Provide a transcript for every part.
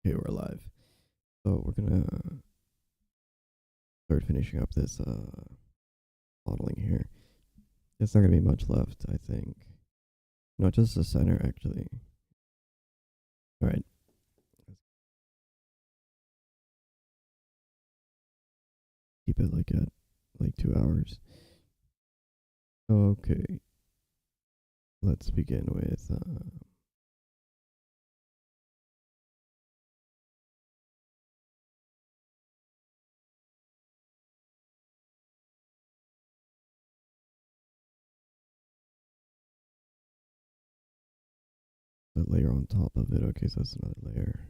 Okay, we're live. So we're gonna start finishing up this modeling here. It's not gonna be much left, I think. No, just the center actually. All right. Keep it like at like 2 hours. Okay. Let's begin with the layer on top of it. Okay, so that's another layer.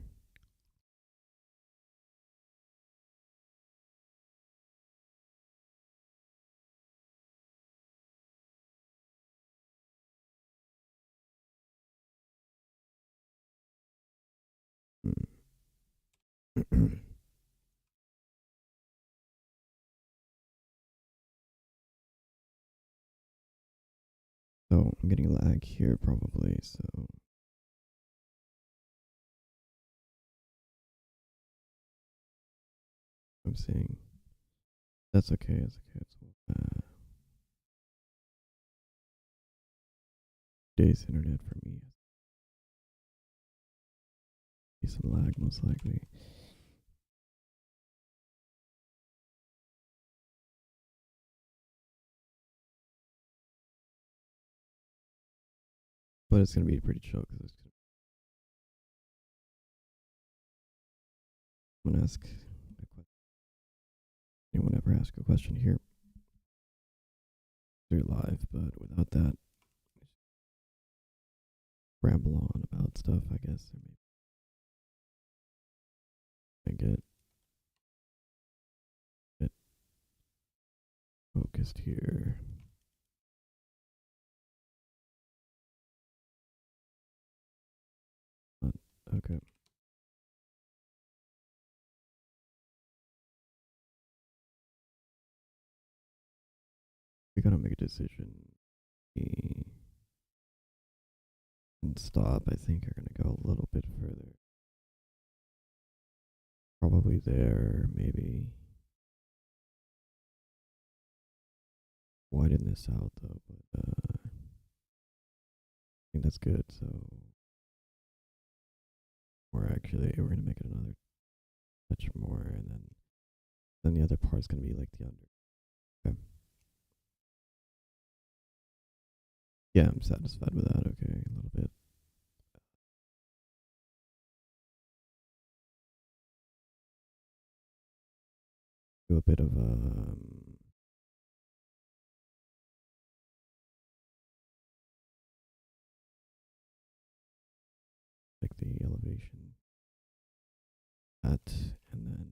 Mm. So I'm getting lag here probably. So I'm seeing that's okay. That's okay. Today's internet for me be some lag most likely. But it's gonna be pretty chill because I'm gonna ask a question. Anyone ever ask a question here? They're live, but without that, ramble on about stuff, I guess. Or maybe I get focused here. Okay. We gotta make a decision. We and stop, I think, are gonna go a little bit further. Probably there, maybe. Widen this out though, but I think that's good. So we're gonna make it another touch more, and then the other part's gonna be like the under. Okay. Yeah, I'm satisfied with that. Okay, a little bit. Do a bit of like the elevation at, and then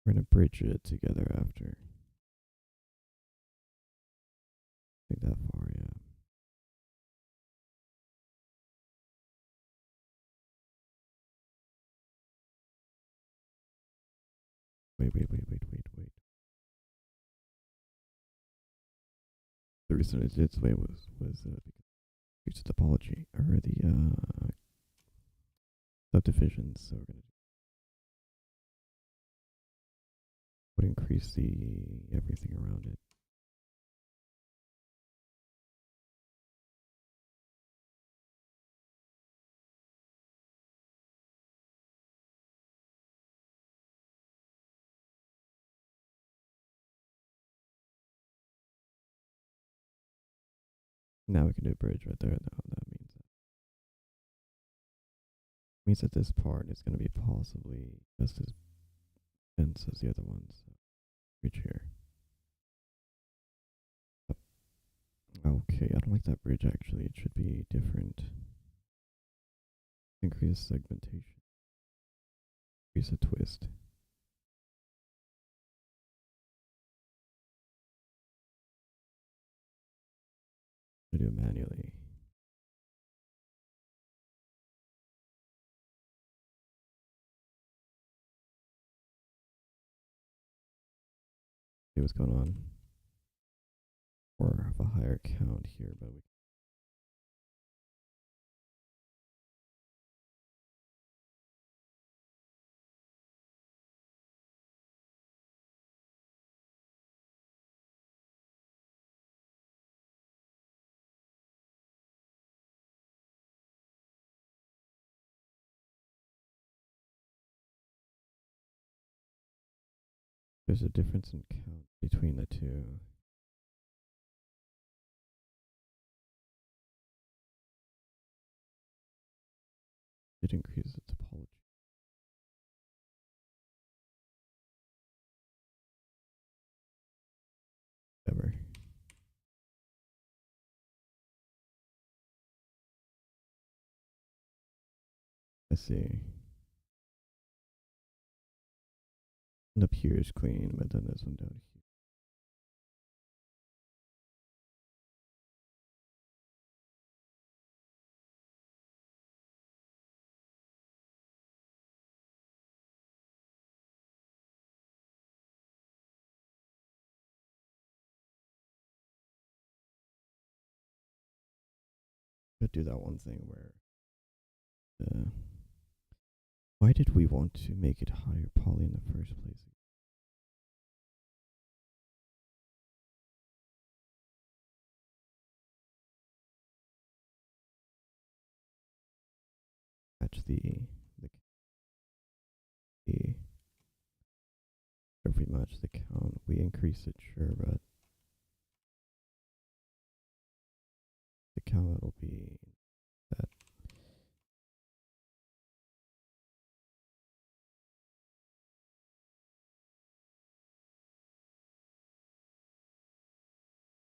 we're gonna bridge it together after. I think that far, yeah. Wait. The reason it did this way was because of topology or the subdivisions. So we're gonna would increase the everything around it. Now we can do a bridge right there. Now that means that this part is going to be possibly just as dense as the other ones. So bridge here. Okay, I don't like that bridge actually. It should be different. Increase segmentation. Increase a twist. I do it manually. See what's going on. more of a higher count here, but we there's a difference in count between the two. It increases the topology. Ever. I see. And up here is clean, but then this one down here. Could do that one thing where why did we want to make it higher poly in the first place? Match the if we match the count, we increase it, sure, but the count will be that.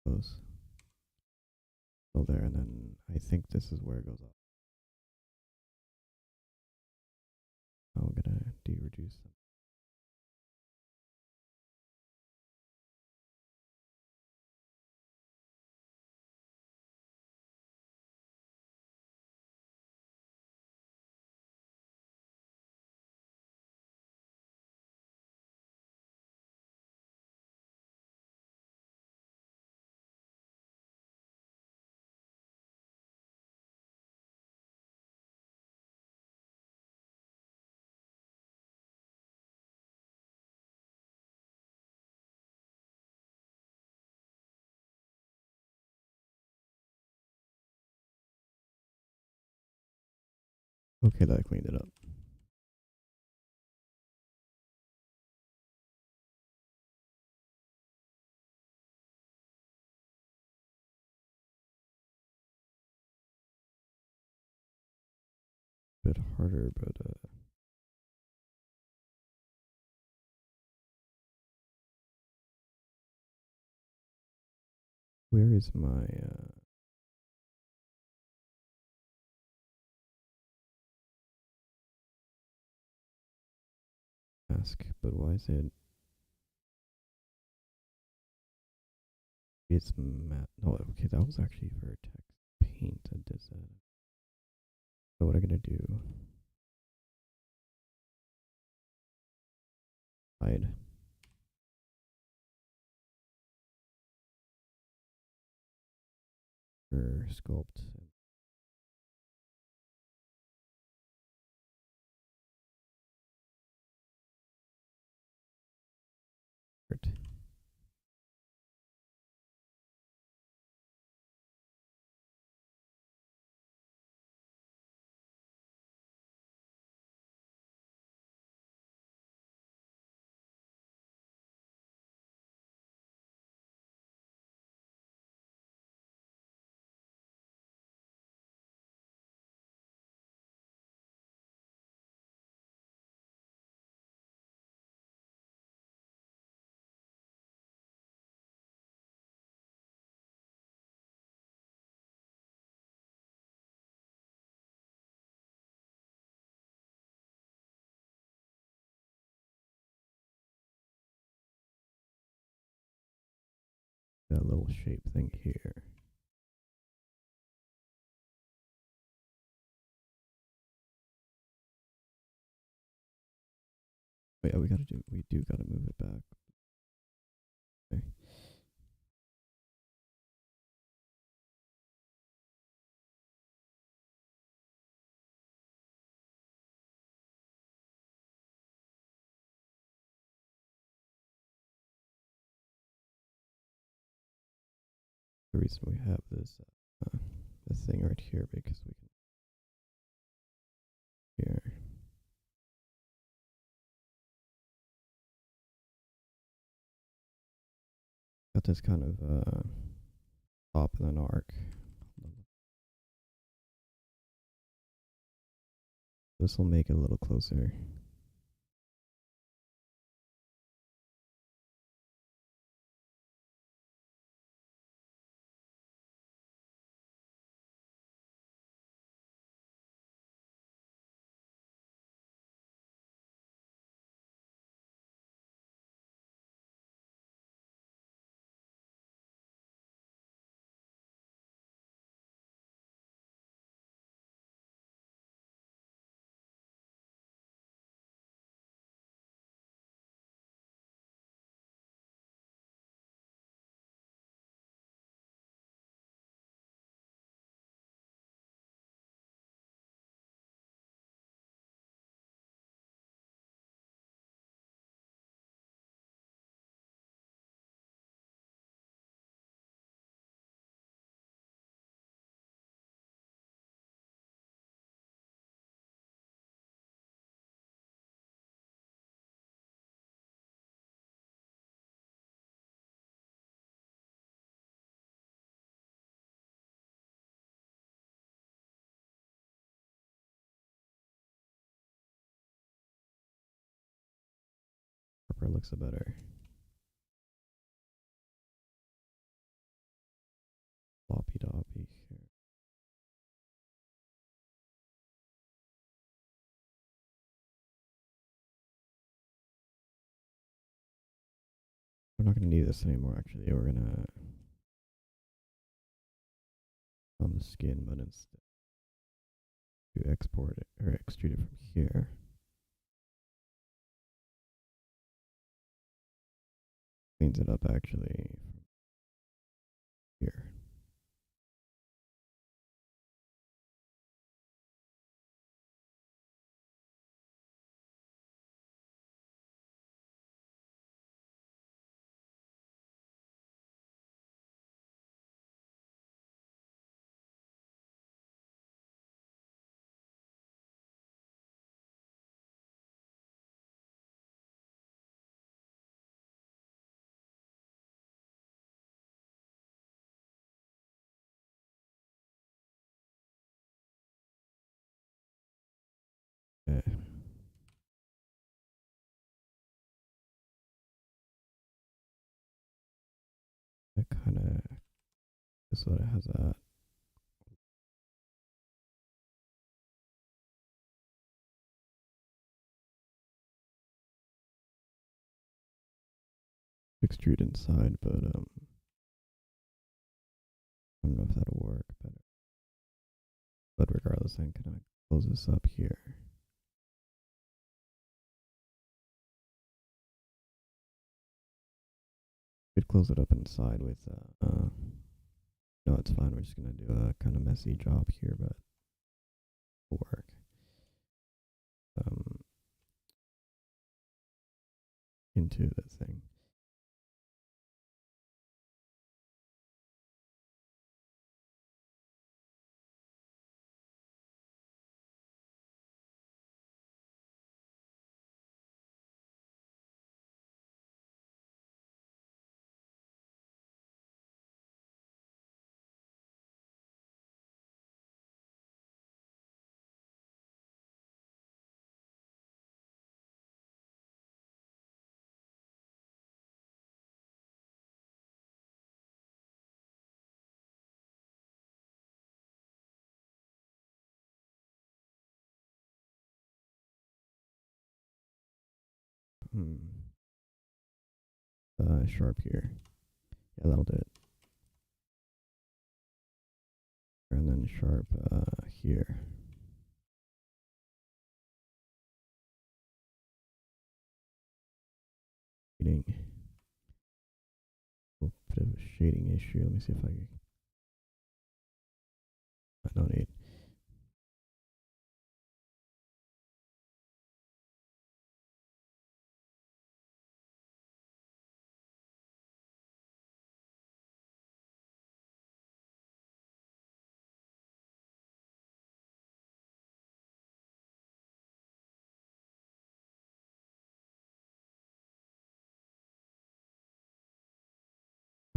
Close. Still there, and then I think this is where it goes up. Now I'm gonna de-reduce them. Okay, that cleaned it up. Bit harder, but where is my mask? But why is it? It's matte. No, okay, that was actually Vertex Paint that does that. So what I'm gonna do? Hide. Or sculpt. That little shape thing here. Oh yeah, we do gotta move it back. Okay. the reason we have this thing right here, because we can here got this kind of top and an arc. This will make it a little closer. Purple looks better. Floppy doppy here. We're not gonna need this anymore. Actually, we're gonna on the skin, but instead to export it or extrude it from here. Cleans it up actually from here. Okay. That kind of is what it has that. Extrude inside, but I don't know if that'll work. But regardless, I'm gonna close this up here. Could close it up inside with no, it's fine. We're just gonna do a kind of messy job here, but it'll work. Into the thing. Sharp here. Yeah, that'll do it. And then sharp here. Shading. A little bit of a shading issue. Let me see if I don't need.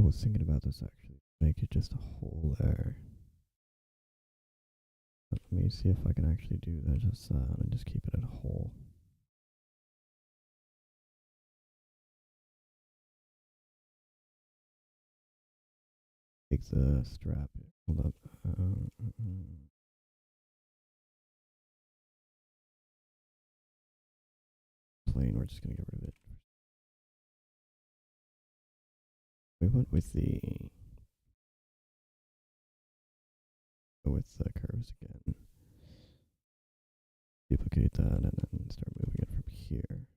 I was thinking about this actually. Make it just a hole there. But let me see if I can actually do that. Just and just keep it at a hole. Take the strap. Hold up. Plain. We're just gonna get rid of it. We went with the curves again. Duplicate that and then start moving it from here.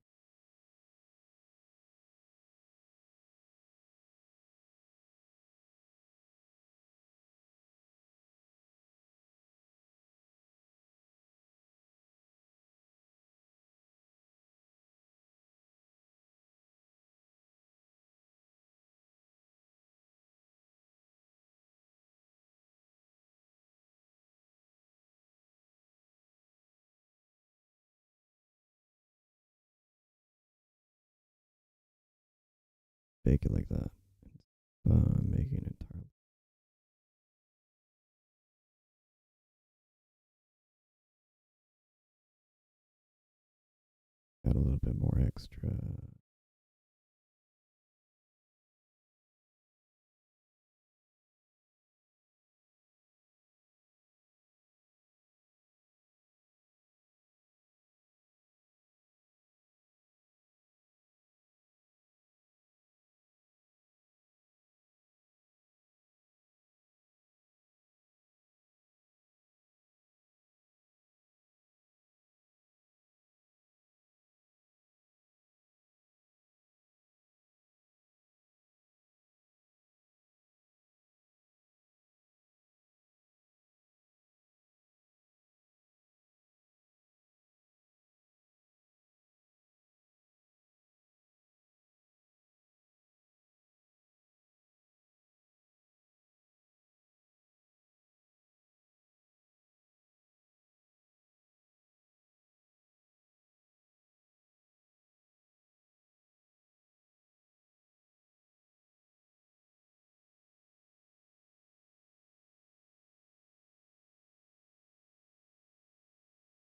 Bake it like that. Making it entirely. Add a little bit more extra.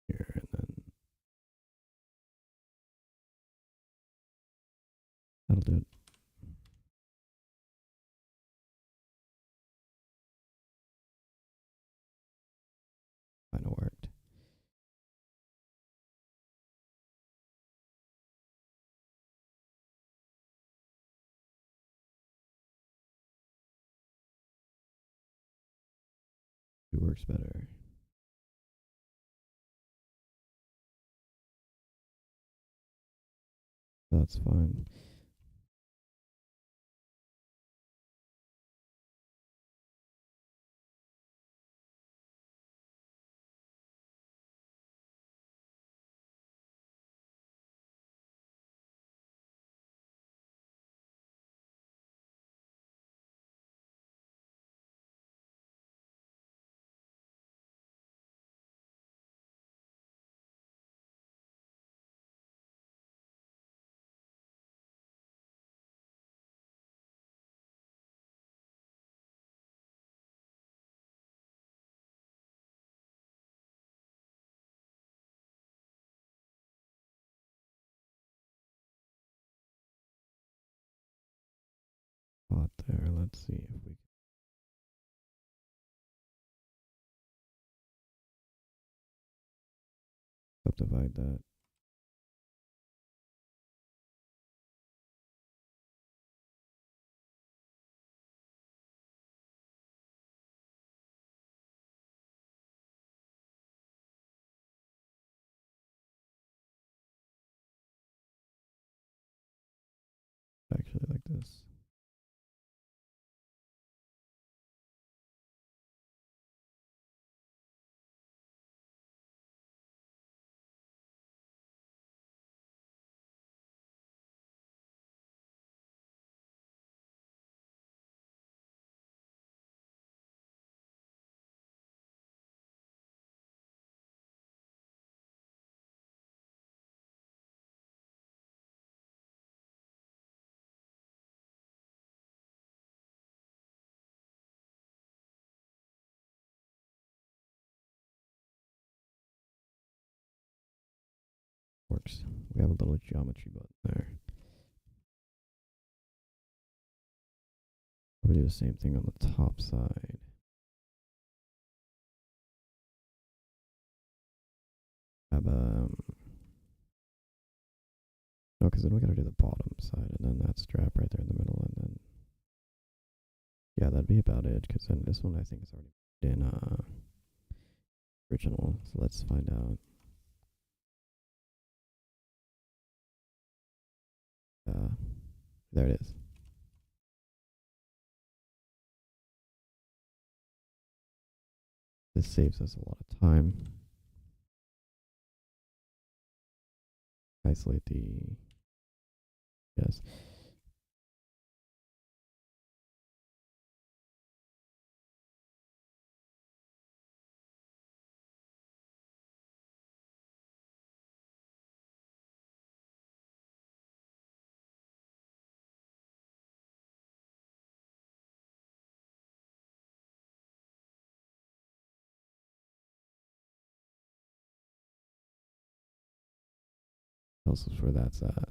Here and then that'll do it. Kinda worked. It works better. That's fine. Spot there. Let's see if we can subdivide that. Actually, like this. works. We have a little geometry button there. We do the same thing on the top side. Have no, because then we gotta do the bottom side, and then that strap right there in the middle, and then yeah, that'd be about it. Because then this one I think is already in original. So let's find out. There it is. This saves us a lot of time. Isolate the yes. Tells us where that's at.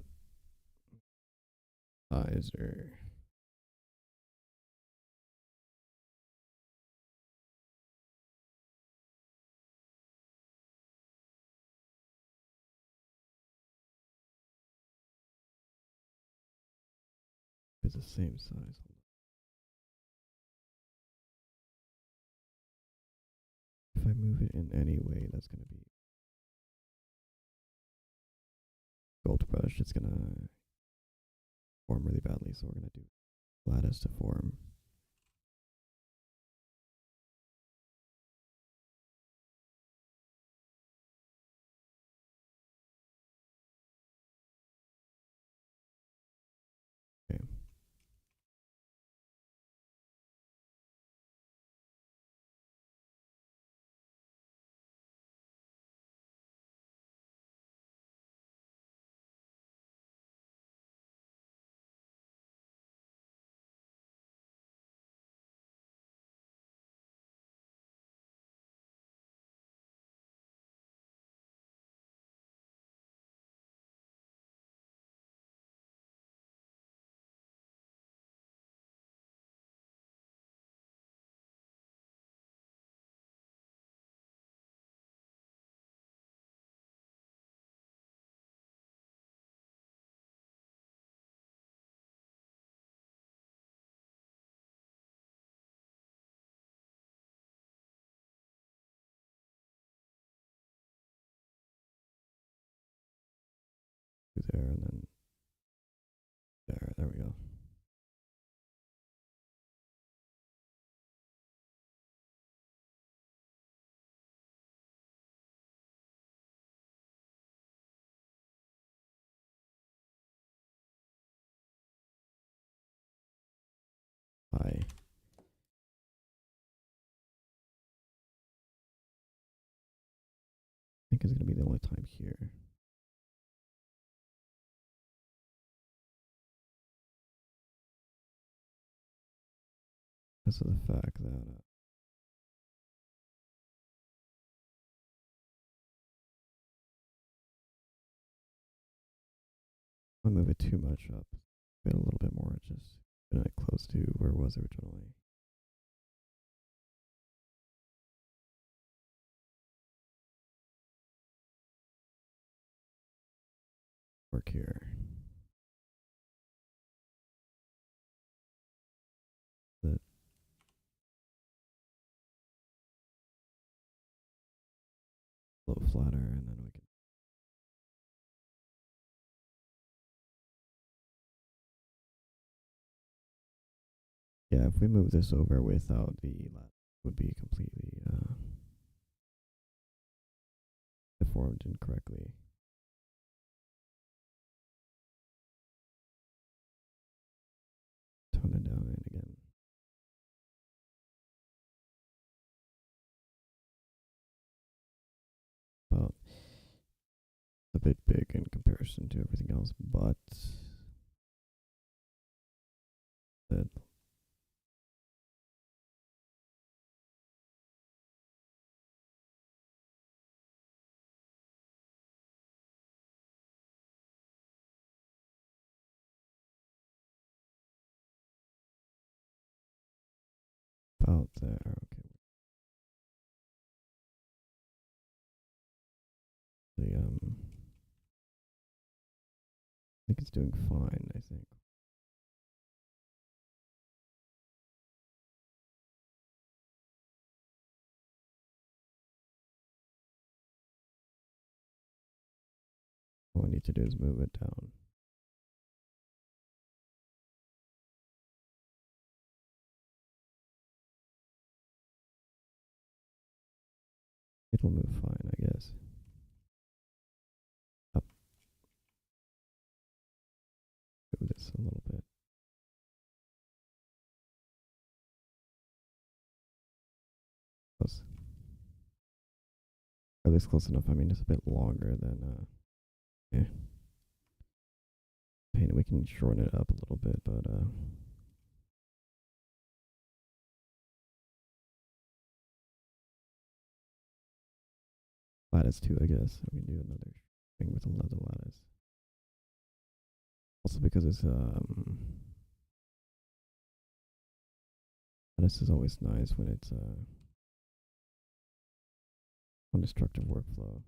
Visor. It's the same size. If I move it in any way, that's gonna be gold brush. It's gonna form really badly, so we're gonna do lattice to form. Okay. There and then there. There we go. I think it's gonna be the only time here. Because of the fact that I move it too much up. Get a little bit more, just close to where it was originally. Work here. That a little flatter, and then we can. Yeah, if we move this over without the lat, it would be completely deformed incorrectly. Tone it down in again. About a bit big in comparison to everything else, but that about there? Okay. The I think it's doing fine, I think. All I need to do is move it down. It'll move fine, I guess. Up. Move this a little bit. Close. At least close enough. I mean, it's a bit longer than, yeah. Paint, we can shorten it up a little bit, but, lattice too, I guess. We can do another thing with another lattice. Also because it's, lattice is always nice when it's, undestructive workflow.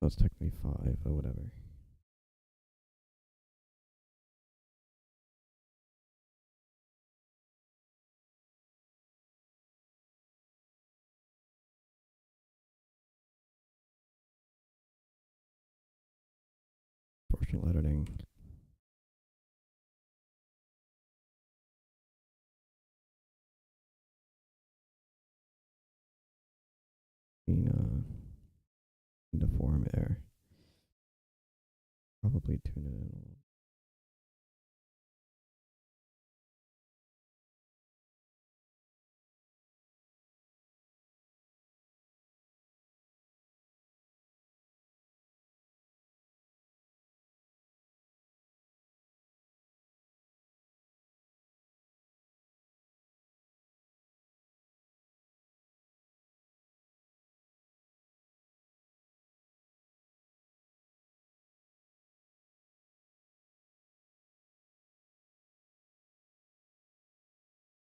But, it's technically 5 or whatever. Proportional editing. Deform air. Probably tune it in a little.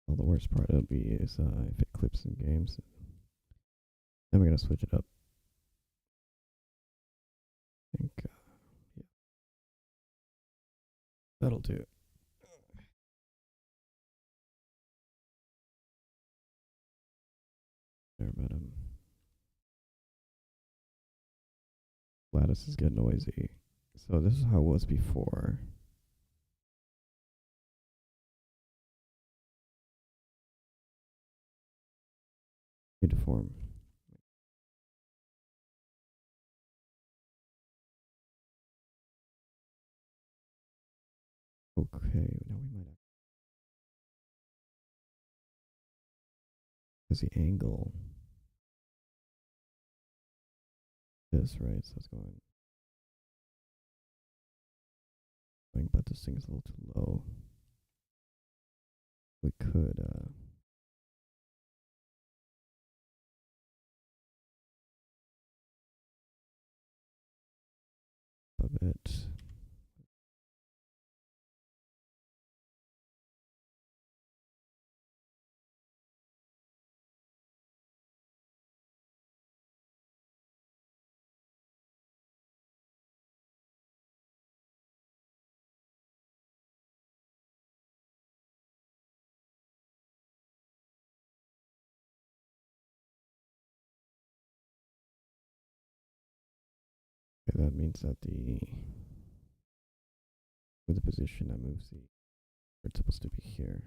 Well, the worst part it'll be is if it clips in games. Then we're gonna switch it up. I think, yeah, that'll do. There, but lattice is getting noisy. So this is how it was before. Deform. Okay, now we might have because the angle this right, so it's going, but this thing is a little too low. We could a bit. Okay, that means that with the position that moves it's supposed to be here.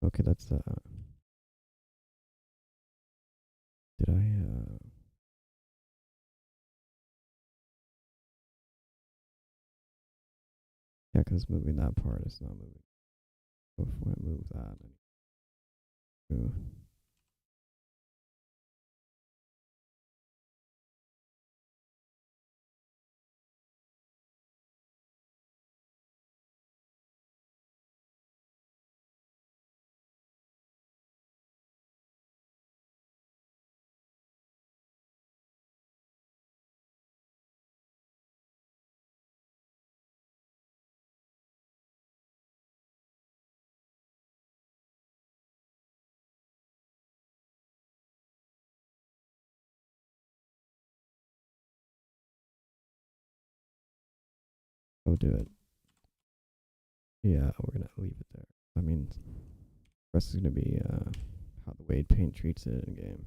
Okay, that's did I yeah, because moving that part is not moving. So if I move that, I need to go do it. Yeah, we're gonna leave it there. I mean, the rest is gonna be how the Wade paint treats it in game.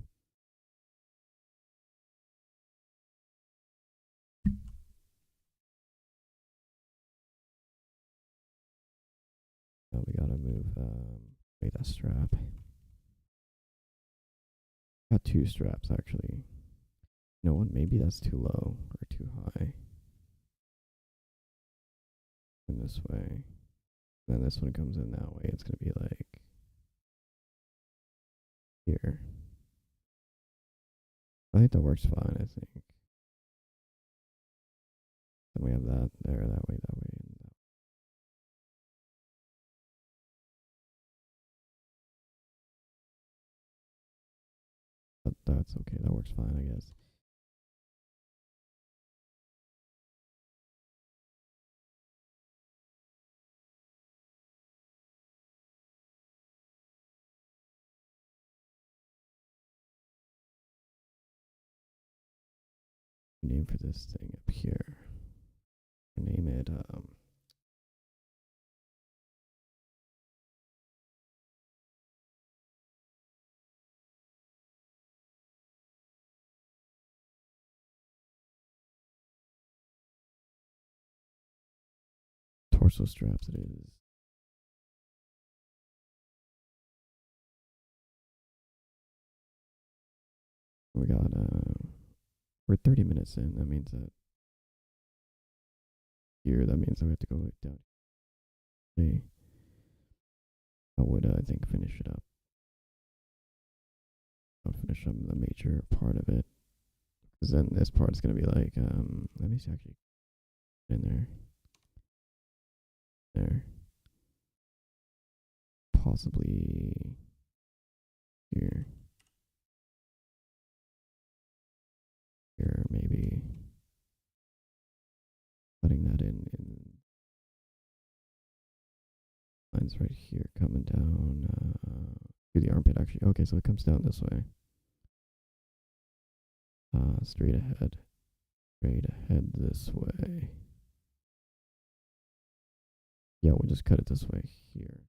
Now we gotta move wait, that strap. Got two straps actually. You know what? Maybe that's too low or too high. In this way. Then this one comes in that way. It's gonna be like here. I think that works fine. I think. Then we have that there, that way, that way, and that. But that's okay. That works fine, I guess. Name for this thing up here. Name it torso straps. It is. We got we're 30 minutes in. That means that here. That means that we have to go like down. See, I would I think finish it up. I'll finish up the major part of it. Because then this part is gonna be like let me see actually in there. There. Possibly here. Here maybe. Cutting that in lines right here coming down to the armpit actually. Okay, so it comes down this way. Straight ahead. Straight ahead this way. Yeah, we'll just cut it this way here.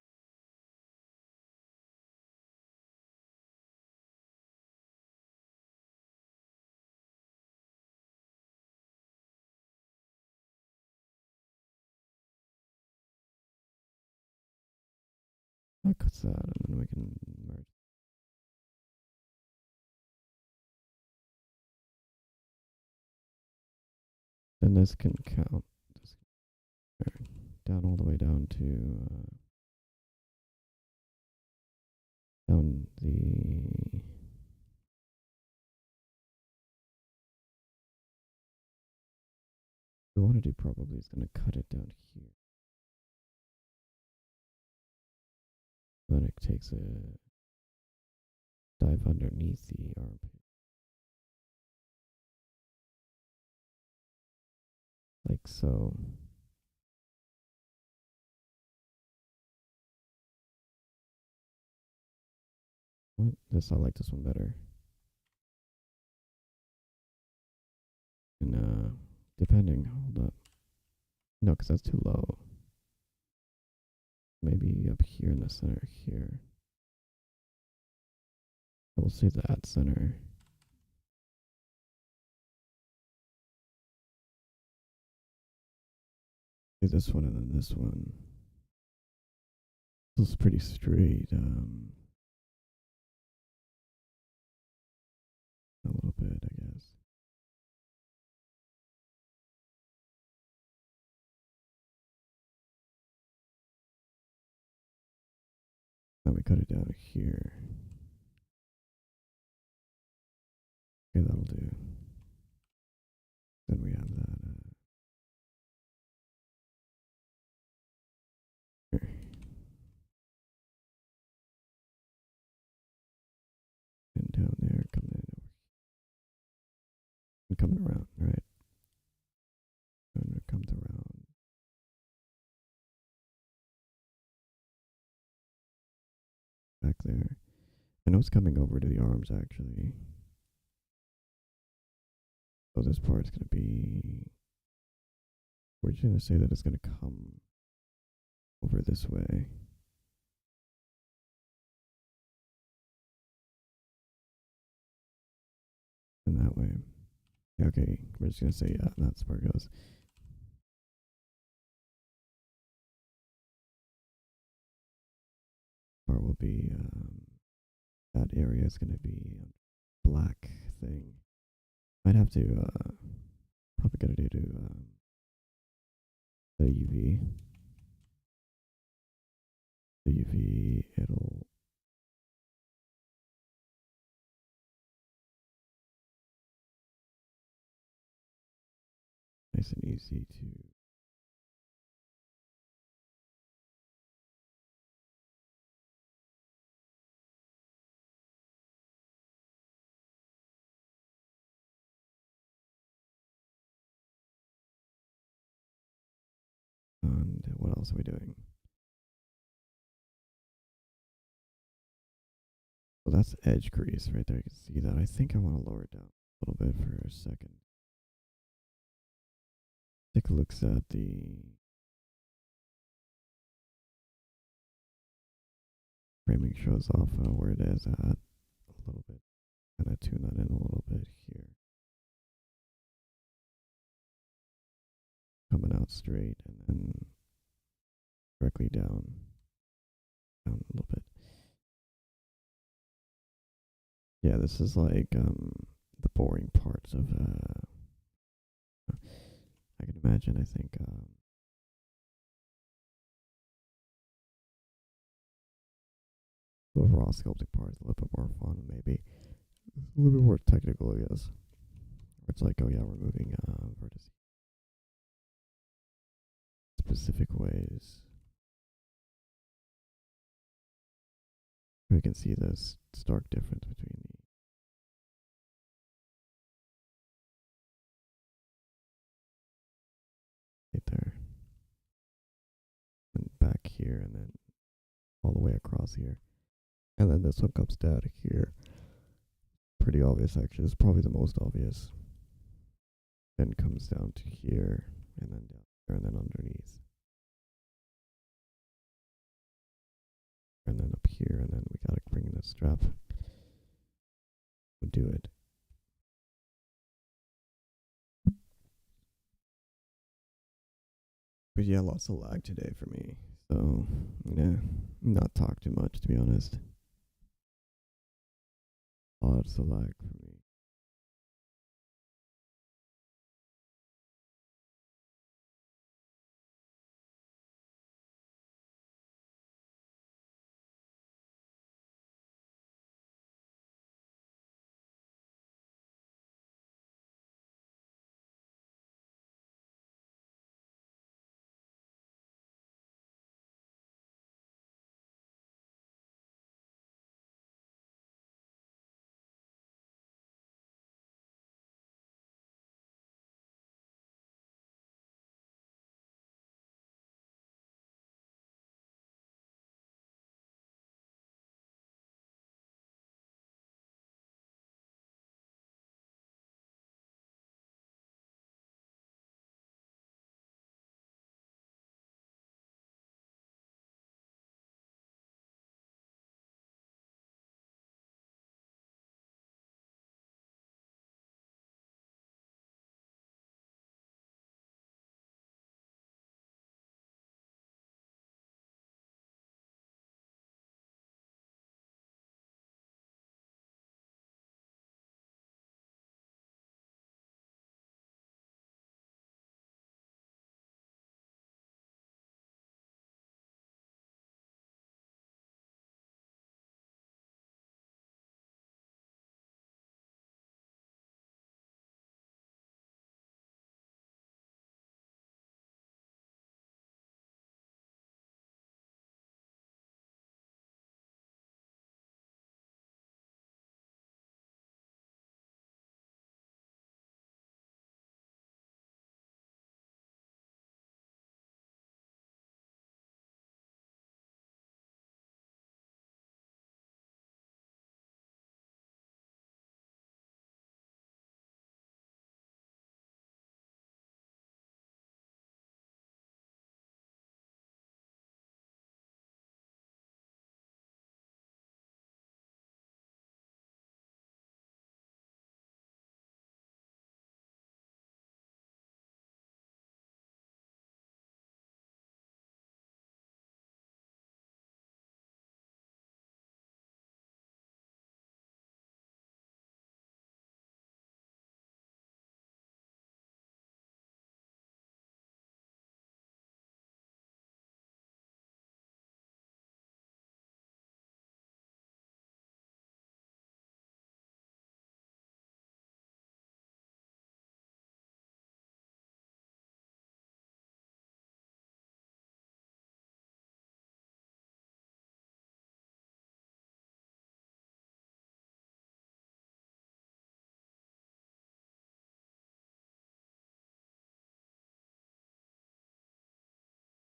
That cuts that, and then we can merge. Then this can count. This can down all the way down to down the. We want to do probably is going to cut it down here. Then it takes a dive underneath the armpit. Like so. What? This I like this one better. And depending, hold up. No, because that's too low. Maybe up here in the center here. We'll see that center. Do this one and then this one. This is pretty straight. A little bit, I guess. Then we cut it down here. Okay, that'll do. Then we have that. Here. And down there, coming in over and coming around, right? And it comes around. Back there. I know it's coming over to the arms actually. So this part's gonna be. We're just gonna say that it's gonna come over this way. And that way. Yeah, okay, we're just gonna say yeah, that's where it goes. Part will be that area is gonna be a black thing. Might have to probably gotta do the UV. The UV it'll nice and easy to and what else are we doing? Well, that's edge crease right there. You can see that. I think I want to lower it down a little bit for a second. Take a look at the framing shows off where it is at a little bit. Kind of tune that in a little bit here. Coming out straight and then directly down a little bit. Yeah, this is like the boring parts of I can imagine. I think the overall sculpting part is a little bit more fun, maybe a little bit more technical, I guess. It's like, oh yeah, we're moving vertices specific ways. We can see this stark difference between the right there and back here, and then all the way across here, and then this one comes down here. Pretty obvious, actually. It's probably the most obvious. Then comes down to here, and then down here, and then underneath, and then up here, and then we gotta bring in the strap. We'll do it. But yeah, lots of lag today for me. So, yeah, not talk too much, to be honest. Lots of lag for me.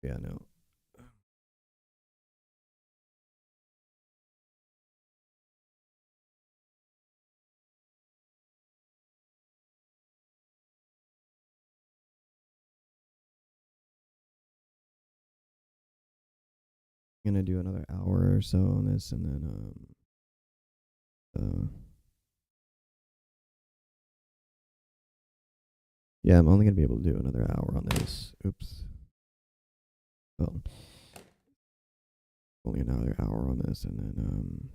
Yeah, no. I'm gonna do another hour or so on this, and then yeah, I'm only gonna be able to do another hour on this. Oops. Well, only another hour on this, and then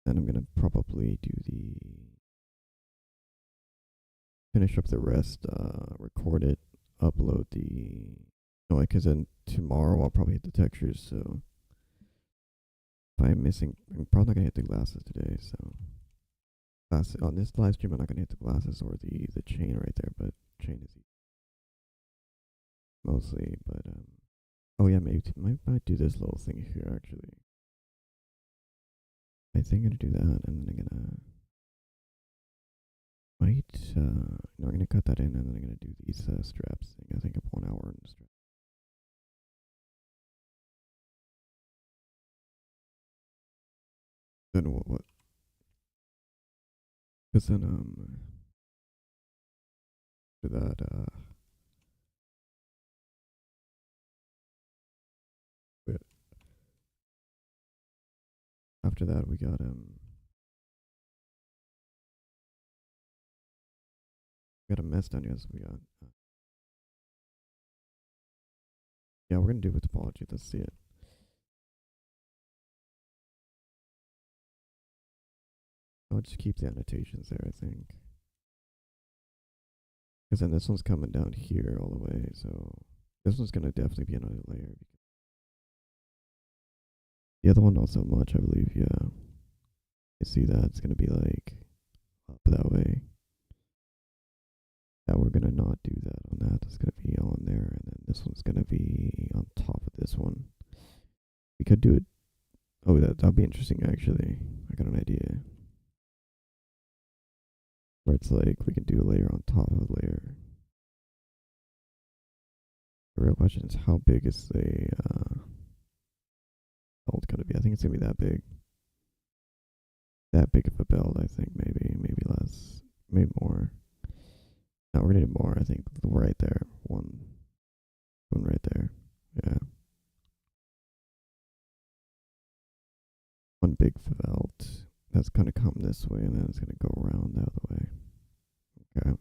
I'm gonna probably do the finish up the rest, record it, upload the no, because then tomorrow I'll probably hit the textures. So if I'm missing, I'm probably not gonna hit the glasses today. So on this live stream, I'm not gonna hit the glasses or the chain right there, but chain is mostly. But oh yeah, maybe might do this little thing here actually. I think I'm gonna do that, and then I'm gonna no, I'm gonna cut that in, and then I'm gonna do these straps thing. I think of 1 hour on the strap. Then what? Because then for that wait, after that we got a mess down here. So we got yeah, we're gonna do with topology. Let's see it. I'll just keep the annotations there, I think. Because then this one's coming down here all the way, so this one's gonna definitely be another layer. The other one not so much, I believe. Yeah, you see that it's gonna be like up that way. Yeah, we're gonna not do that on that. It's gonna be on there, and then this one's gonna be on top of this one. We could do it. Oh, that'd be interesting actually. I got an idea. Where it's like we can do a layer on top of a layer. The real question is how big is the belt gonna be? I think it's gonna be that big. That big of a belt, I think maybe less, maybe more. No, we're gonna do more. I think right there, one right there. Yeah, one big belt that's gonna come this way, and then it's gonna go around the other way. Okay,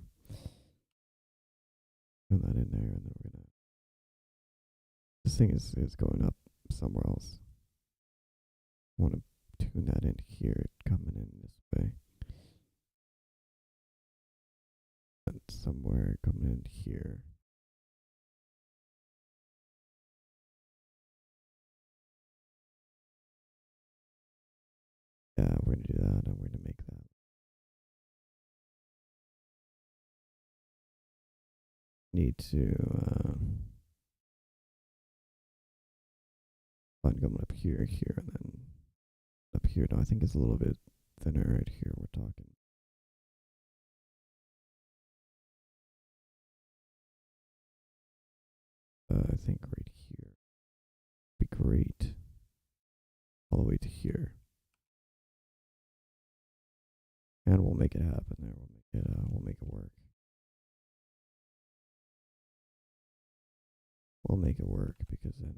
put that in there, and then we're gonna. This thing is going up somewhere else. I want to tune that in here, coming in this way, and somewhere coming in here. Yeah, we're gonna do that, and we're gonna make that. Need to find going up here, and then up here. No, I think it's a little bit thinner right here. We're talking. I think right here would be great. All the way to here, and we'll make it happen there. We'll make it work. We'll make it work because then.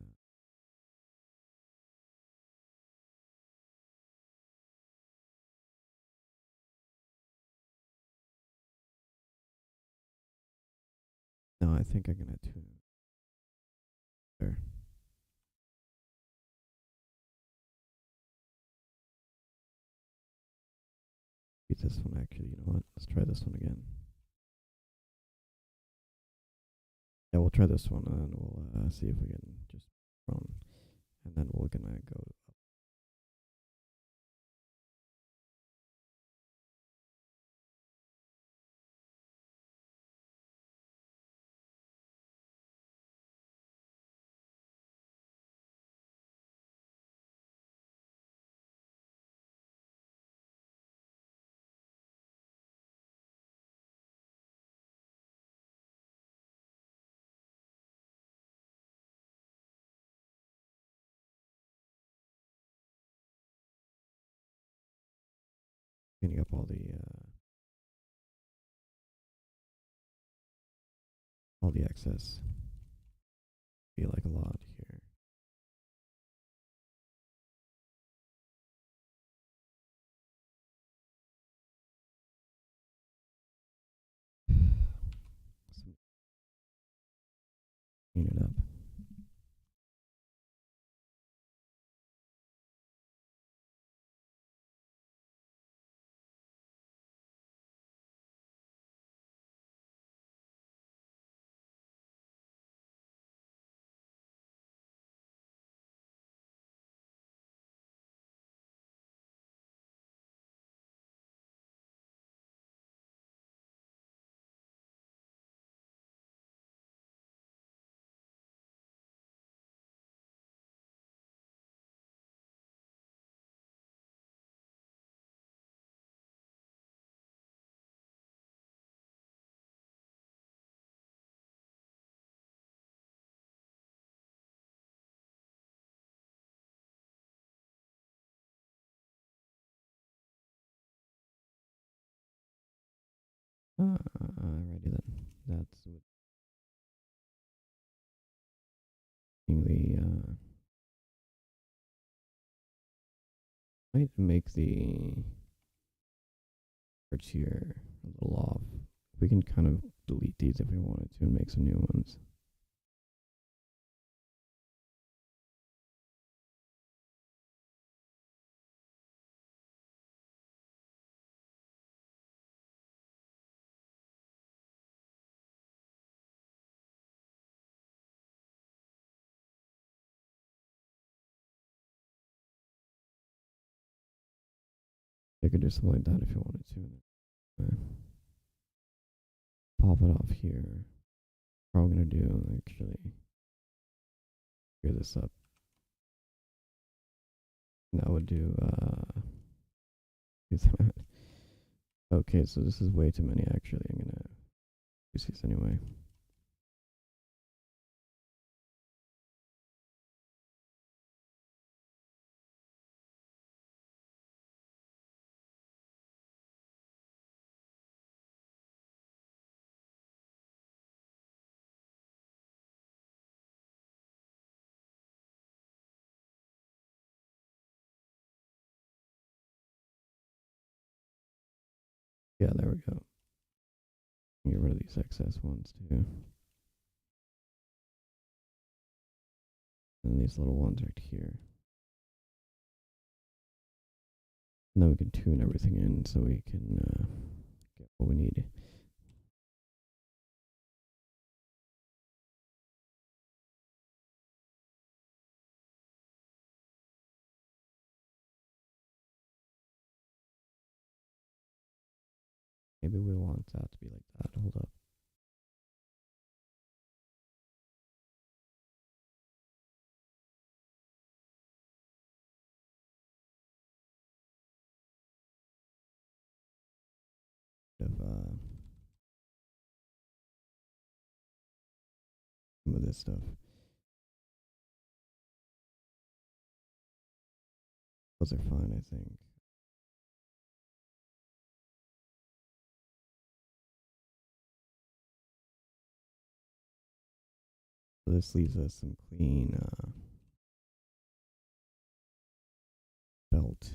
No, I think I'm gonna tune it there. Beat this one actually. You know what? Let's try this one again. Yeah, we'll try this one, and then we'll see if we can just run, and then we're gonna go cleaning up all the excess. Be like a lot here. Clean it up. Alrighty then. That's what the might make the parts here a little off. We can kind of delete these if we wanted to and make some new ones. I could do something like that if you wanted to. Pop it off here. What we're gonna do actually clear this up. That would do that. Okay, so this is way too many actually. I'm gonna use these anyway. Yeah, there we go. Get rid of these excess ones too. And these little ones right here. Now we can tune everything in so we can get what we need. Maybe we want that to be like that. Hold up. Of some of this stuff. Those are fine, I think. So this leaves us some clean belt.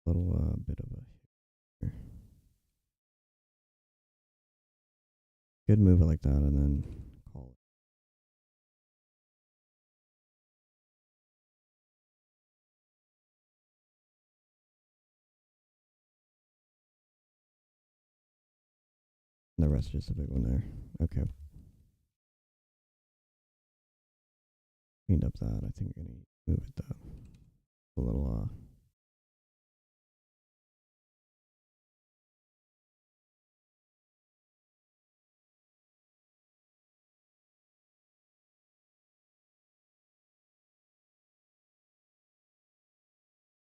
Little bit of a could move it like that and then call it. And the rest is just a big one there. Okay. Cleaned up that. I think I'm gonna move it though. A little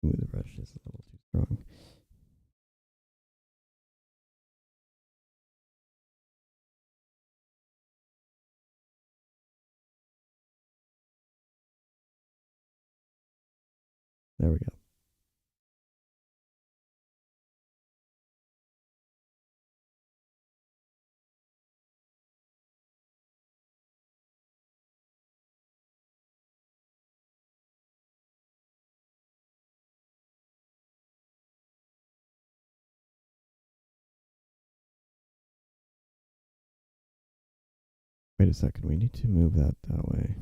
move the brush just a little too strong. There we go. Wait a second, we need to move that way.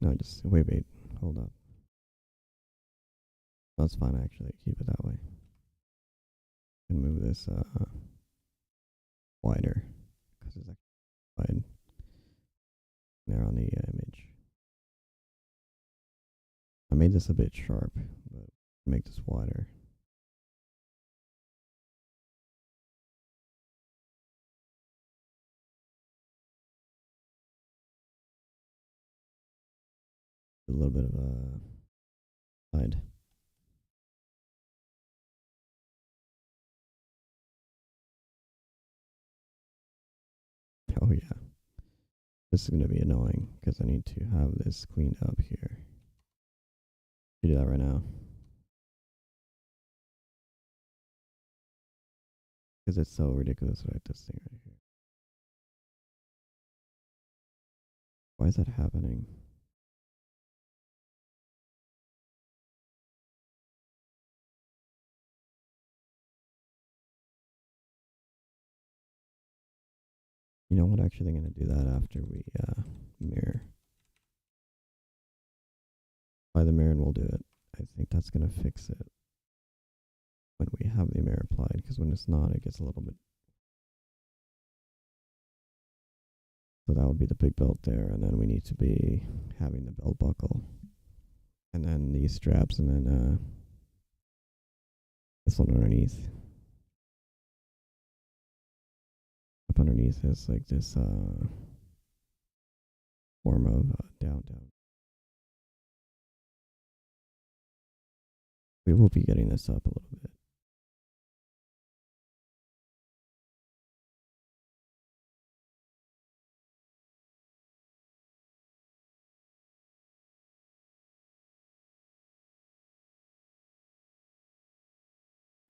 No, just wait, hold up. That's fine actually, keep it that way. And move this wider, because it's actually wide there on the image. I made this a bit sharp, but make this wider. A little bit of a side. Oh yeah, this is gonna be annoying because I need to have this cleaned up here. You do that right now because it's so ridiculous that I have this thing right here. Why is that happening? You know what? Actually, I'm gonna do that after we mirror. Apply the mirror and we'll do it. I think that's gonna fix it when we have the mirror applied, because when it's not, it gets a little bit. So that would be the big belt there, and then we need to be having the belt buckle, and then these straps, and then this one underneath. Up underneath is like this form of down. We will be getting this up a little bit.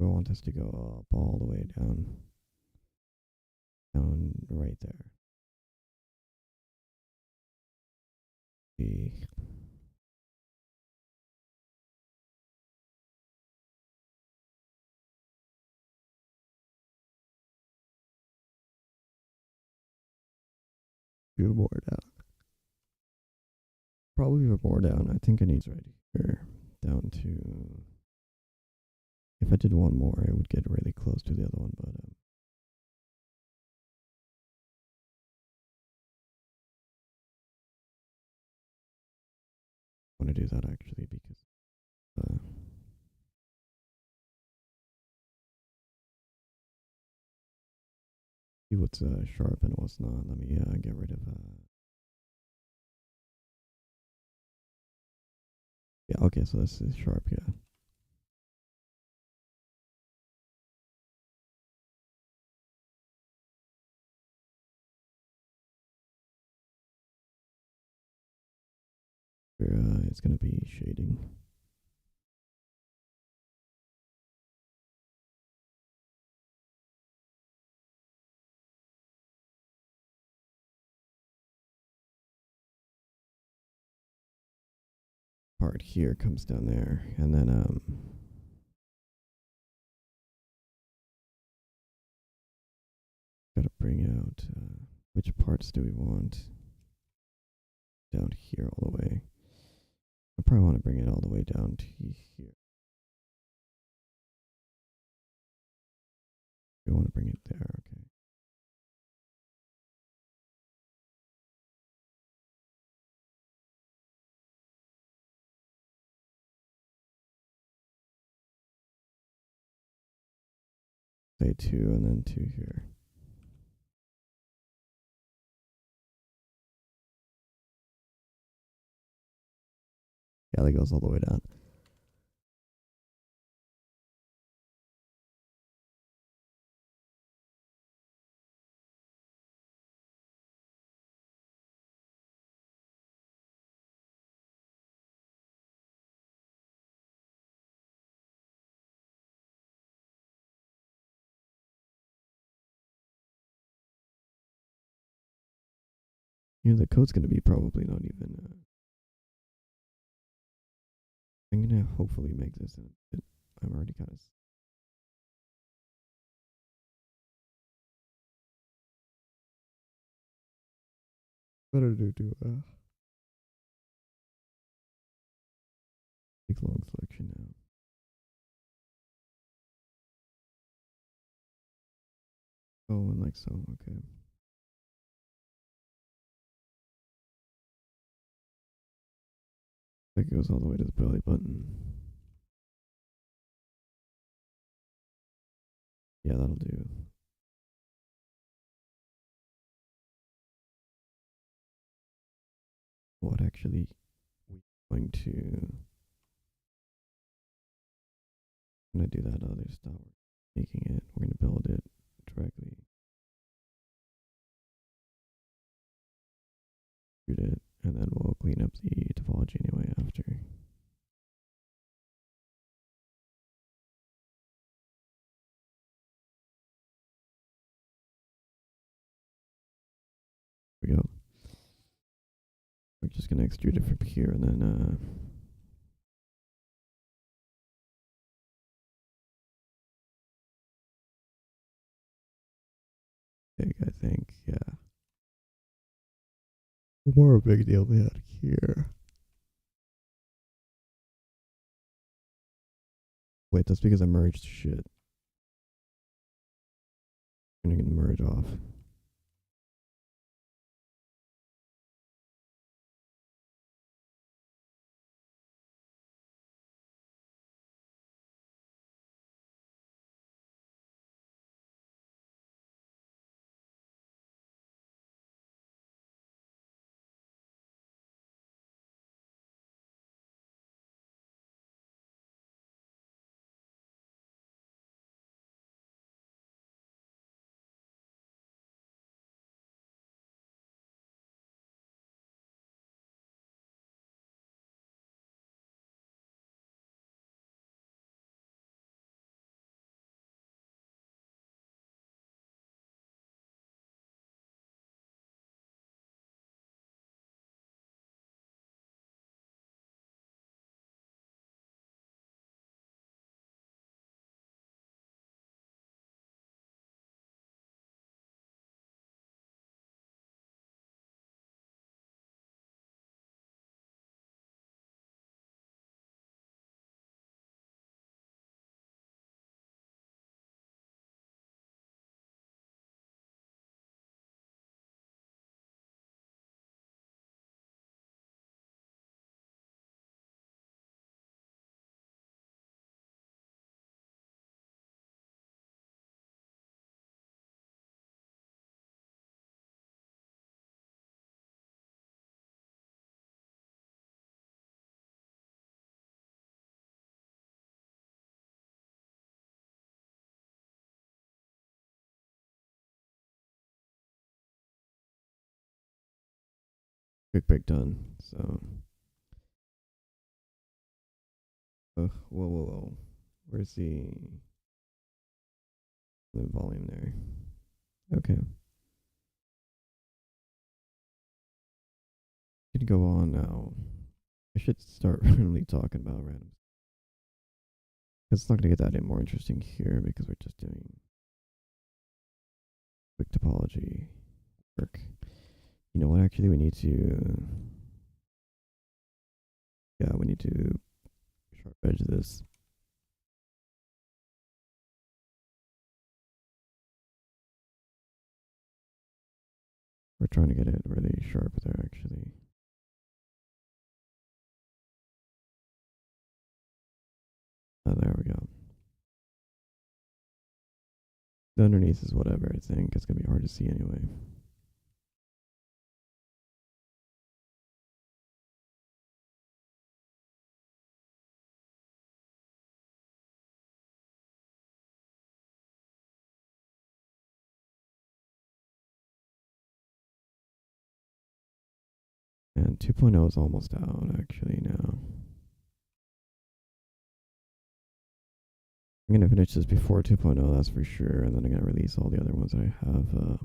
We want this to go up all the way down right there. The few more down. Probably even more down. I think it needs right here. Down to. If I did one more, I would get really close to the other one, but I want to do that actually because uh, see what's sharp and what's not. Let me get rid of. Yeah, okay, so this is sharp, yeah. It's gonna be shading. Part here comes down there, and then gotta bring out which parts do we want down here all the way. I probably want to bring it all the way down to here. We want to bring it there, okay. Say 2 and then 2 here. Yeah, that goes all the way down. The code's gonna be probably not even. I'm gonna hopefully make this in a bit. I'm already kind of. Better do a big long selection now. Oh, and like so, okay. That goes all the way to the belly button. Yeah, that'll do. What actually we're going to when I do that other stuff, making it, we're gonna build it directly, shoot it, and then we'll clean up the topology anyway after. Here we go. We're just gonna extrude it from here and then big, I think, yeah. More a big deal we had here. Wait, that's because I merged shit. I'm gonna merge off. Quick break done. So, whoa. Where's the volume there? Okay. Could go on now. I should start randomly talking about random. It's not gonna get that any more interesting here because we're just doing quick topology work. You know what? Actually, we need to. Yeah, we need to sharp edge this. We're trying to get it really sharp there, actually. Oh, there we go. The underneath is whatever, I think. It's going to be hard to see anyway. And 2.0 is almost out, actually, now. I'm going to finish this before 2.0, that's for sure. And then I'm going to release all the other ones that I have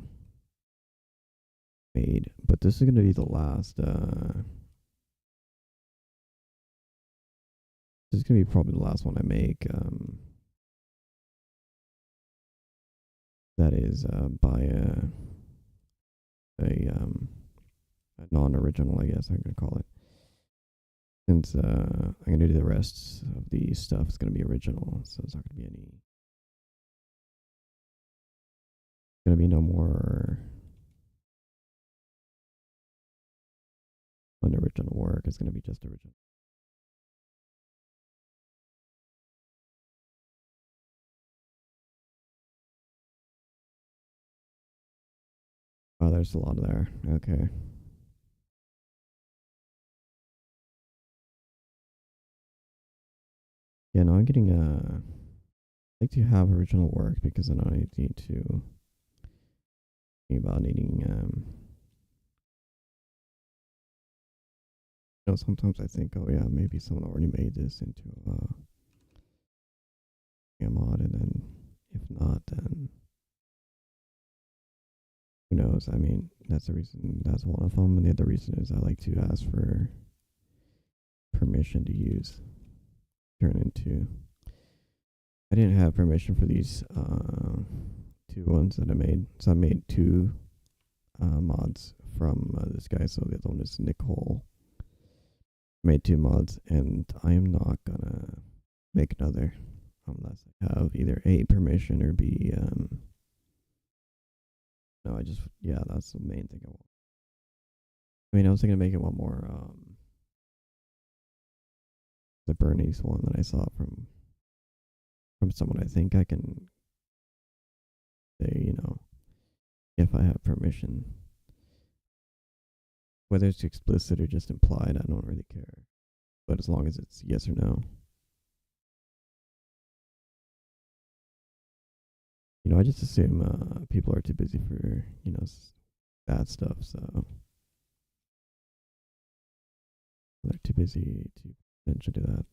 made, but this is gonna be the last. This is gonna be probably the last one I make. That is by a non-original, I guess I'm gonna call it. Since I'm gonna do the rest of the stuff is gonna be original, so there's not gonna be any. Gonna be no more unoriginal work. It's gonna be just original. Oh, there's a lot there. Okay. Yeah, no, I'm getting I like to have original work because then I need to think about needing sometimes I think, oh yeah, maybe someone already made this into a mod, and then if not, then who knows? I mean, that's the reason. That's one of them, and the other reason is I like to ask for permission to use. Turn into. I didn't have permission for these two ones that I made, so I made two mods from this guy. So the other one is Nicole. Made two mods, and I am not gonna make another unless I have either A, permission, or B, no, I just, yeah, that's the main thing I want. I mean, I was thinking of making one more, the Bernie's one that I saw from someone I think I can say, if I have permission. Whether it's explicit or just implied, I don't really care. But as long as it's yes or no. I just assume people are too busy for, that stuff, so they're too busy to pay attention to that.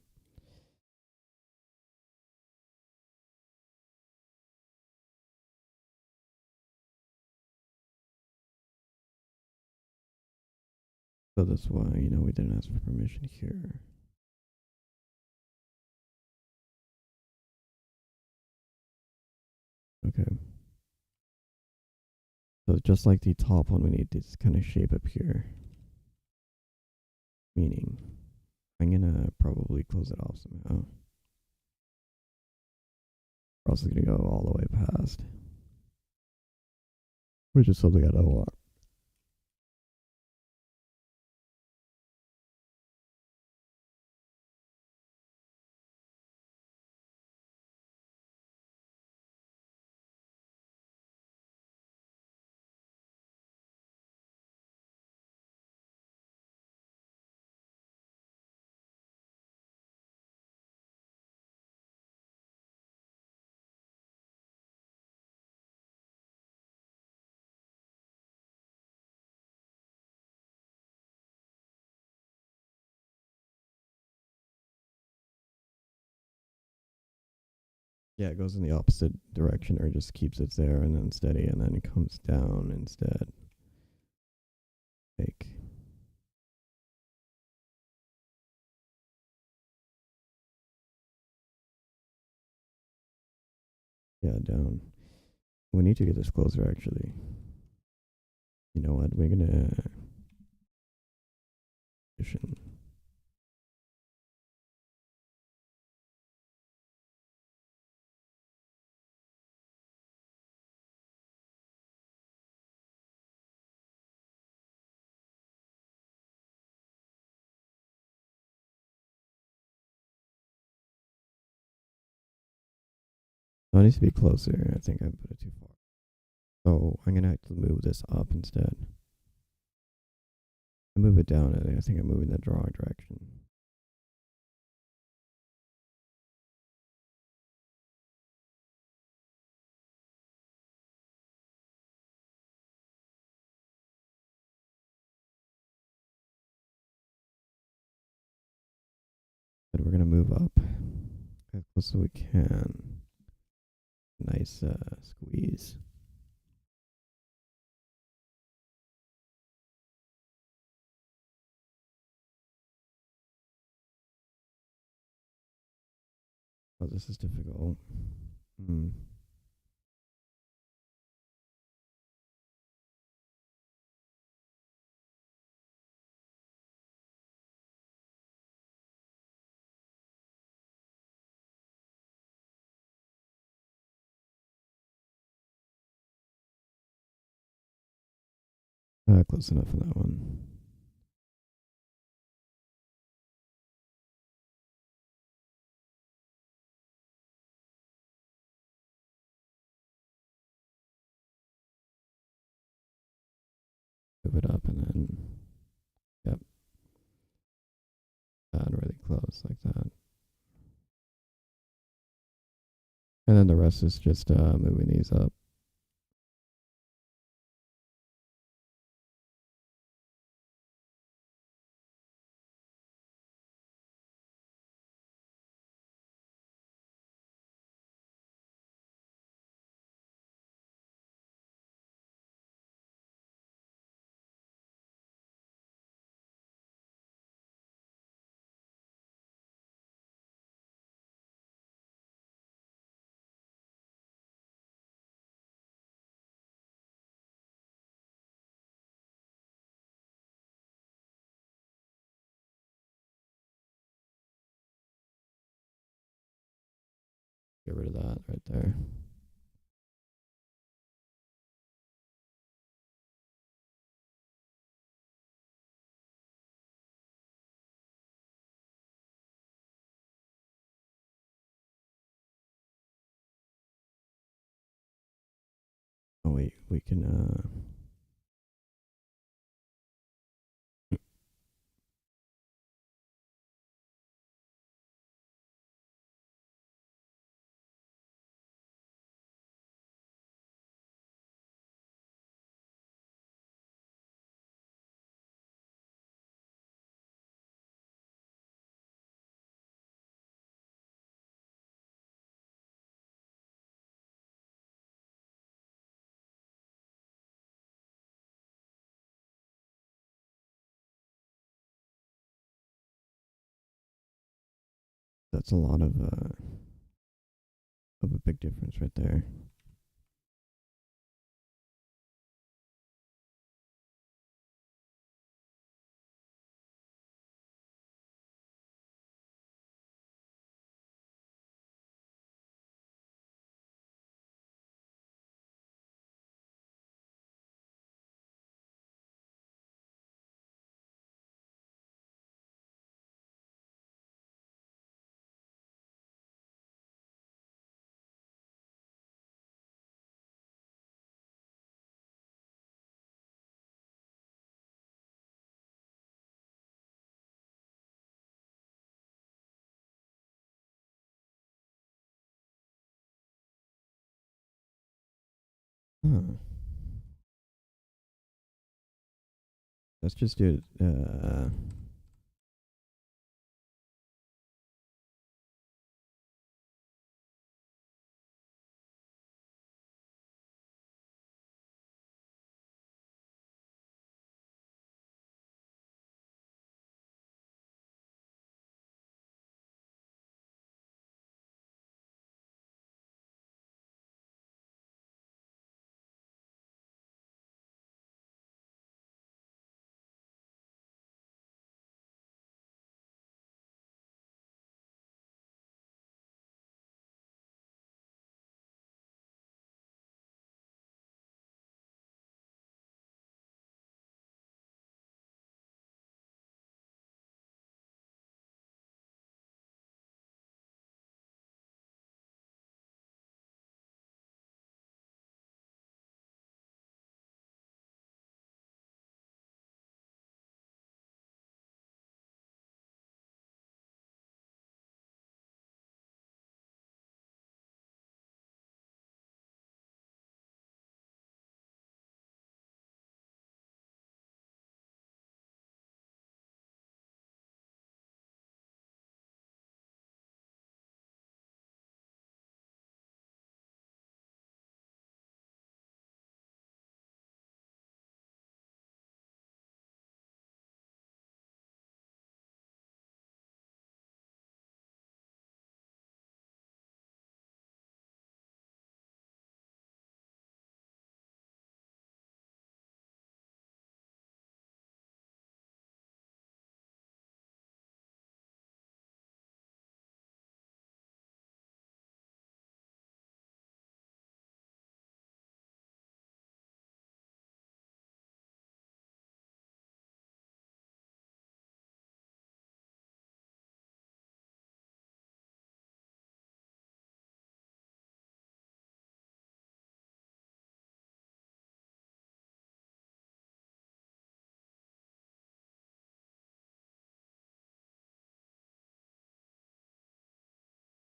So that's why, we didn't ask for permission here. Okay. So just like the top one, we need this kind of shape up here. Meaning, I'm gonna probably close it off somehow. We're also gonna go all the way past, which is something I don't want. Yeah, it goes in the opposite direction or just keeps it there and then steady and then it comes down instead. Like, yeah, down. We need to get this closer actually. You know what? We're gonna position. No, it needs to be closer. I think I put it too far. So I'm gonna actually move this up instead. I move it down. I think I'm moving the wrong direction. But we're gonna move up as close as we can. Nice squeeze. Oh, this is difficult. Hmm. Close enough for that one. Move it up and then, yep, add really close like that. And then the rest is just moving these up. Get rid of that right there. Oh wait, we can that's a lot of a big difference right there. Huh. Let's just do it.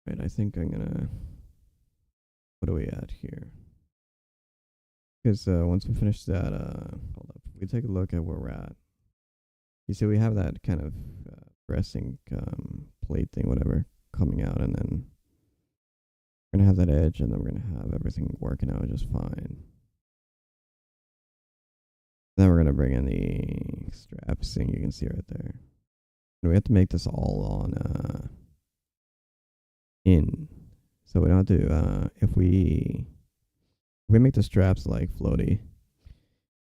Right, I think I'm gonna. What are we at here? Because once we finish that, hold up. We take a look at where we're at. You see, we have that kind of resting plate thing, whatever, coming out, and then we're gonna have that edge, and then we're gonna have everything working out just fine. Then we're gonna bring in the straps thing you can see right there. And we have to make this all on in. So we don't have to if we make the straps like floaty,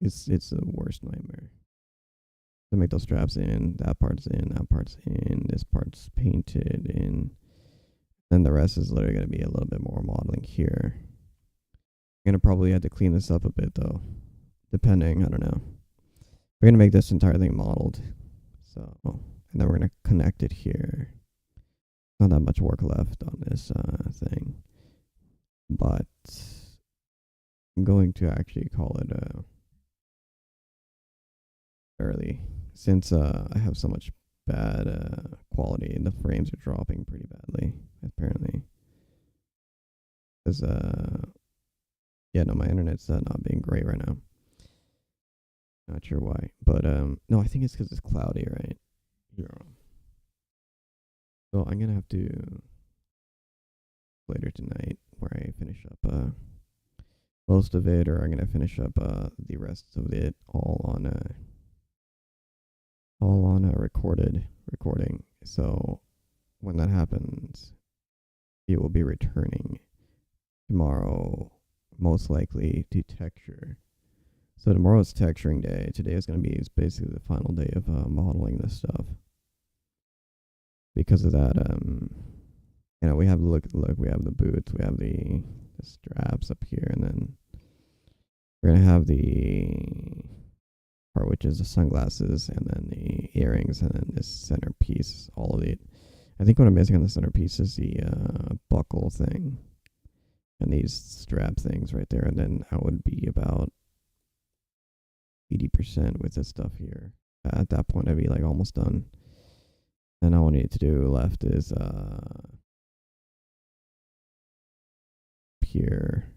it's the worst nightmare. To make those straps in, that part's in, that part's in, this part's painted in. Then the rest is literally gonna be a little bit more modeling here. I'm gonna probably have to clean this up a bit though. Depending, I don't know. We're gonna make this entire thing modeled. So, and then we're gonna connect it here. Not that much work left on this thing, but I'm going to actually call it early since I have so much bad quality and the frames are dropping pretty badly apparently. Because yeah, no, my internet's not being great right now. Not sure why, but no, I think it's because it's cloudy, right? Yeah. So I'm gonna have to later tonight where I finish up most of it, or I'm gonna finish up the rest of it all on a recording. So when that happens, it will be returning tomorrow, most likely to texture. So tomorrow's texturing day. Today is going to be basically the final day of modeling this stuff. Because of that, we have look, we have the boots, we have the straps up here, and then we're gonna have the part which is the sunglasses, and then the earrings, and then this centerpiece. All of it. I think what I'm missing on the centerpiece is the buckle thing, and these strap things right there, and then I would be about 80% with this stuff here. At that point, I'd be like almost done. And all I need to do left is here.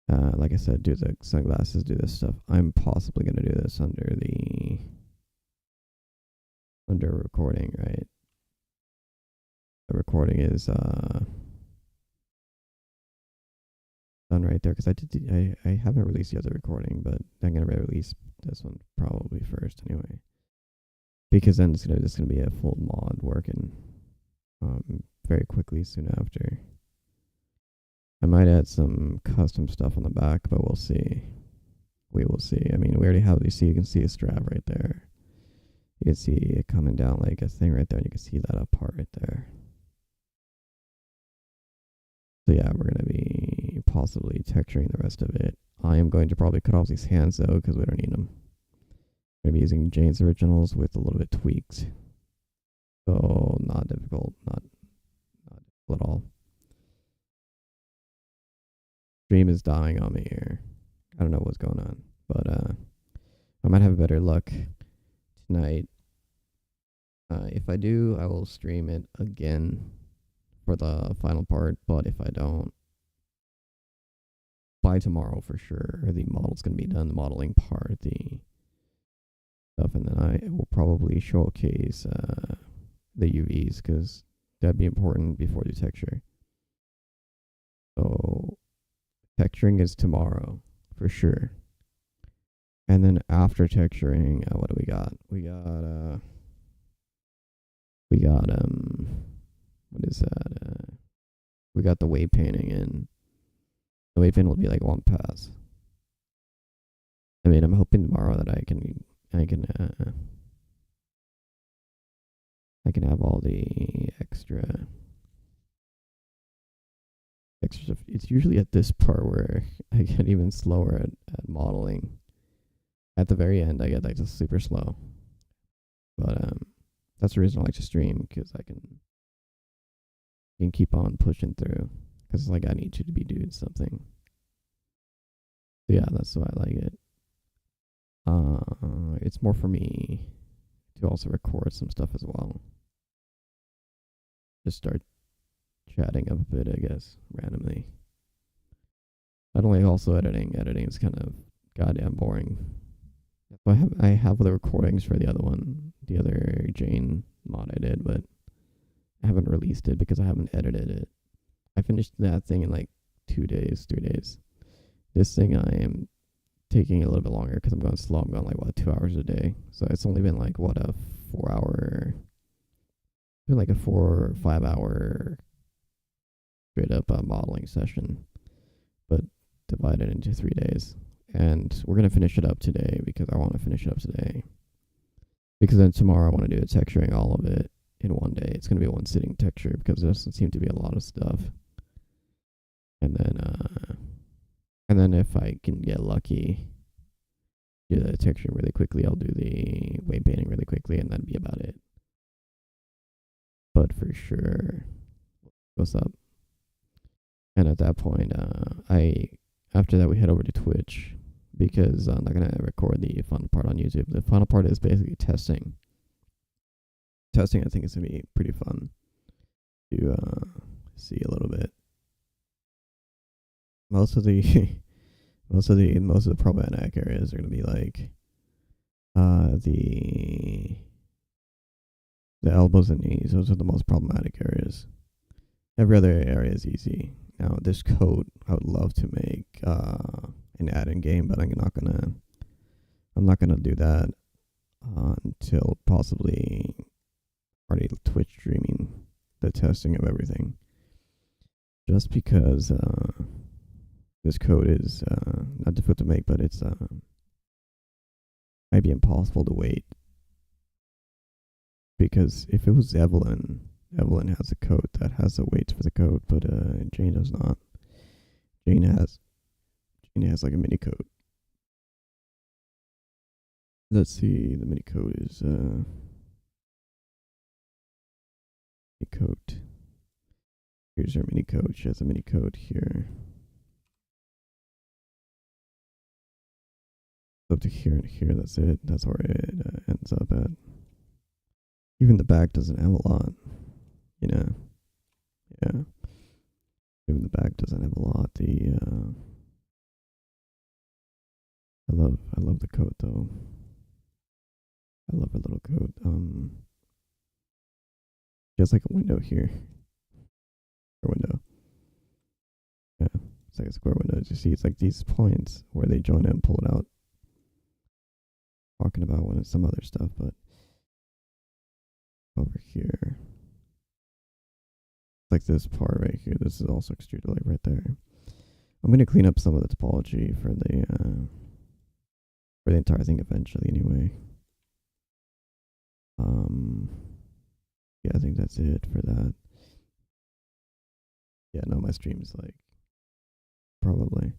Like I said, do the sunglasses, do this stuff. I'm possibly gonna do this under recording, right? The recording is done right there because I haven't released the other recording, but I'm gonna release this one probably first anyway, because then it's gonna be a full mod working very quickly soon after. I might add some custom stuff on the back, but we'll see. We will see. I mean, we already have. You can see a strap right there. You can see it coming down like a thing right there, and you can see that up part right there. So yeah, we're gonna be possibly texturing the rest of it. I am going to probably cut off these hands though, because we don't need them. I'm gonna be using Jane's originals with a little bit tweaked. So not difficult, not difficult at all. Stream is dying on me here. I don't know what's going on, but I might have better luck tonight. If I do, I will stream it again for the final part, but if I don't, by tomorrow for sure, the model's going to be done, the modeling part, the stuff, and then I will probably showcase the UVs, because that'd be important before the texture. So texturing is tomorrow for sure. And then after texturing, what do we got? We got what is that? We got the wave painting, and the wave paint will be like one pass. I mean, I'm hoping tomorrow that I can have all the extra stuff. It's usually at this part where I get even slower at modeling. At the very end, I get like just super slow. But that's the reason I like to stream, because I can keep on pushing through, because it's like I need you to be doing something. So yeah, that's why I like it. It's more for me to also record some stuff as well. just start chatting up a bit, I guess, randomly. I don't like also editing. Editing is kind of goddamn boring. So I have the recordings for the other one, the other Jane mod I did, but I haven't released it because I haven't edited it. I finished that thing in like 2 days, 3 days. This thing I am taking a little bit longer because I'm going slow. I'm going like what 2 hours a day, so it's only been like what a 4 hour, been like a 4 or 5 hour straight up modeling session, but divided into 3 days. And we're gonna finish it up today because I want to finish it up today. Because then tomorrow I want to do the texturing all of it in one day. It's gonna be one sitting texture because there doesn't seem to be a lot of stuff. And then if I can get lucky, do the texturing really quickly. I'll do the weight painting really quickly, and that'd be about it. But for sure, what's up? And at that point, after that we head over to Twitch because I'm not gonna record the fun part on YouTube. The fun part is basically testing. Testing, I think, is gonna be pretty fun to see a little bit. Most of the most of the problematic areas are gonna be like the elbows and knees. Those are the most problematic areas. Every other area is easy. Now this coat I would love to make an add-in game, but I'm not gonna do that until possibly already Twitch streaming the testing of everything. Just because this code is not difficult to make, but it's might be impossible to wait. Because if it was Evelyn has a code that has the weights for the code, but Jane does not. Jane has like a mini code. Let's see, the mini code is mini code. Here's her mini code. She has a mini code here. Up to here and here, that's it. That's where it ends up at. Even the back doesn't have a lot, you know. Yeah. Even the back doesn't have a lot. I love the coat though. I love her little coat. There's like a window here. A window. Yeah. It's like a square window. You see, it's like these points where they join it and pull it out. Talking about when it's some other stuff, but over here, like this part right here, this is also extruded like right there. I'm gonna clean up some of the topology for the entire thing eventually anyway. Yeah, I think that's it for that. Yeah, no, my stream's like probably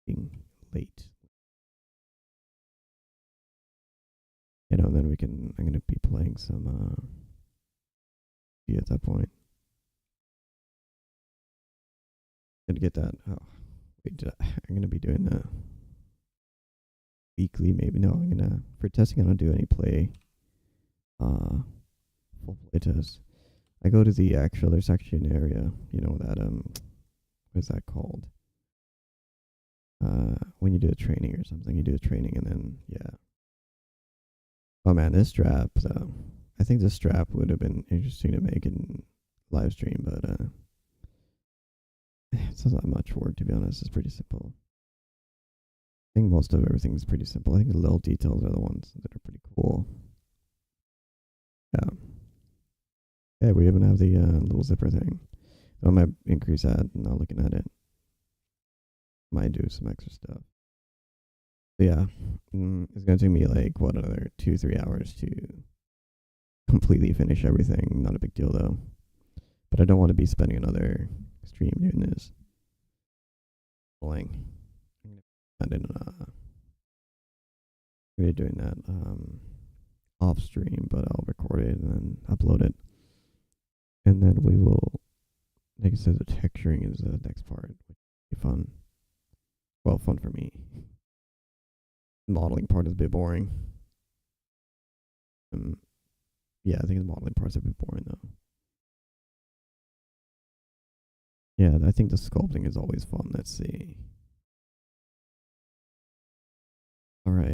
being late. You know, then I'm gonna be playing some yeah, at that point. Gonna get that. Oh, wait, I'm gonna be doing that weekly, maybe. No, for testing, I don't do any full play test. I go to there's actually an area, you know, that, what is that called? When you do a training or something, you do a training and then, yeah. Oh man, this strap, though. I think this strap would have been interesting to make in live stream, but it's not that much work, to be honest. It's pretty simple. I think most of everything is pretty simple. I think the little details are the ones that are pretty cool. Yeah. Yeah, we even have the little zipper thing. So I might increase that, not looking at it. Might do some extra stuff. But yeah, it's gonna take me like what, another 2-3 hours to completely finish everything. Not a big deal though. But I don't want to be spending another stream doing this. Pulling. I'm gonna be doing that off stream, but I'll record it and then upload it. And then we will, like I said, the texturing is the next part, which will be fun. Well, fun for me. The modeling part is a bit boring. Yeah, I think the modeling part's a bit boring though. Yeah, I think the sculpting is always fun. Let's see. All right.